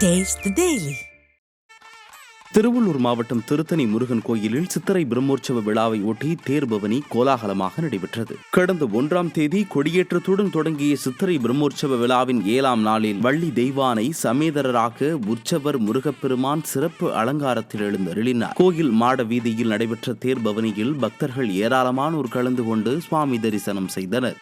Taste the Daily. Tiruvallur மாவட்டம் திருத்தணி முருகன் கோயிலில் சித்திரை பிரம்மோற்சவ விழாவை ஒட்டி தேர்பவனி கோலாகலமாக நடைபெற்றது. கடந்த 1ஆம் தேதி கொடியேற்றத்துடன் தொடங்கிய சித்திரை பிரம்மோற்சவ விழாவின் 7ஆம் நாளில் வள்ளி தெய்வானை சமேதரராக உற்சவர் முருகப்பெருமான் சிறப்பு அலங்காரத்தில் எழுந்தருளினார். கோயில் மாட வீதியில் நடைபெற்ற தேர்பவனியில் பக்தர்கள் ஏராளமானோர் கலந்து கொண்டு சுவாமி தரிசனம் செய்தனர்.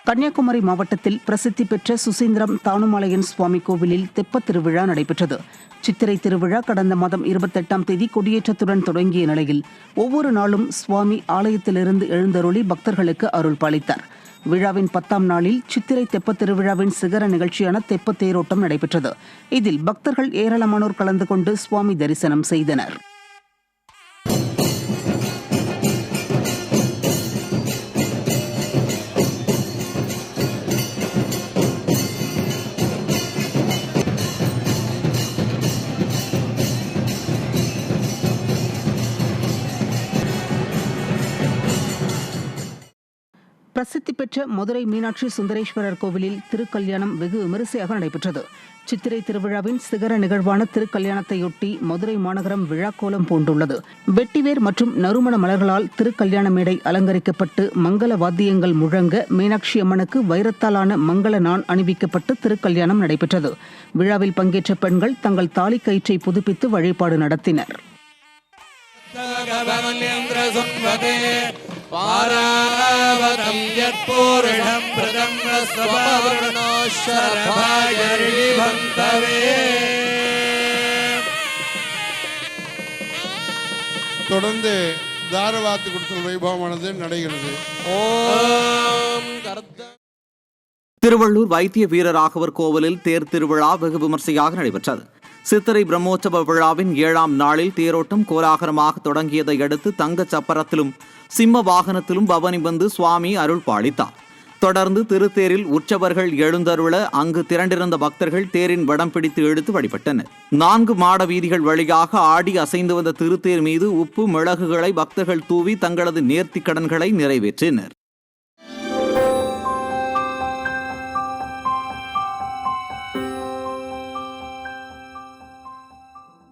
கன்னியாகுமரி மாவட்டத்தில் பிரசித்தி பெற்ற சுசீந்திரம் தானுமலையன் சுவாமி கோவிலில் தெப்பத் திருவிழா நடைபெற்றது. சித்திரை திருவிழா கடந்த மாதம் 28ஆம் தேதி கொடியேற்றத்துடன் தொடங்கிய நிலையில் ஒவ்வொரு நாளும் சுவாமி ஆலயத்திலிருந்து எழுந்தருளி பக்தர்களுக்கு அருள் பாலித்தார். விழாவின் 10ஆம் நாளில் சித்திரை தெப்பத் திருவிழாவின் சிகர நிகழ்ச்சியான தெப்பத் தேரோட்டம் நடைபெற்றது. இதில் பக்தர்கள் ஏராளமானோர் கலந்து கொண்டு சுவாமி தரிசனம் செய்தனர். பிரசித்தி பெற்ற மதுரை மீனாட்சி சுந்தரேஸ்வரர் கோவிலில் திருக்கல்யாணம் வெகு விமரிசையாக நடைபெற்றது. சித்திரை திருவிழாவின் சிகர நிகழ்வான திருக்கல்யாணத்தையொட்டி மதுரை மாநகரம் விழாக்கோலம் பூண்டுள்ளது. வெட்டிவேர் மற்றும் நறுமண மலர்களால் திருக்கல்யாண மேடை அலங்கரிக்கப்பட்டு மங்கள வாத்தியங்கள் முழங்க மீனாட்சி அம்மனுக்கு வைரத்தாலான மங்கள நான் அணிவிக்கப்பட்டு திருக்கல்யாணம் நடைபெற்றது. விழாவில் பங்கேற்ற பெண்கள் தங்கள் தாலி கயிற்றை புதுப்பித்து வழிபாடு நடத்தினர். தொடர்ந்து தாரவாத்து கொடுத்தல் வைபவமானது நடைகிறது. திருவள்ளூர் வைத்திய வீரராகவர் கோவிலில் தேர் திருவிழா வெகு விமர்சையாக நடைபெற்றது. சித்திரை பிரம்மோற்சவ விழாவின் 7ஆம் நாளில் தேரோட்டம் கோலாகலமாக தொடங்கியதை அடுத்து தங்கச் சப்பரத்திலும் சிம்ம வாகனத்திலும் பவனி வந்து சுவாமி அருள் பாலித்தார். தொடர்ந்து திருத்தேரில் உற்சவர்கள் எழுந்தருள அங்கு திரண்டிருந்த பக்தர்கள் தேரின் வடம் பிடித்து இழுத்து வழிபட்டனர். 4 மாட வீதிகள் வழியாக ஆடி அசைந்து வந்த திருத்தேர் மீது உப்பு மிளகுகளை பக்தர்கள் தூவி தங்களது நேர்த்திக் கடன்களை நிறைவேற்றினர்.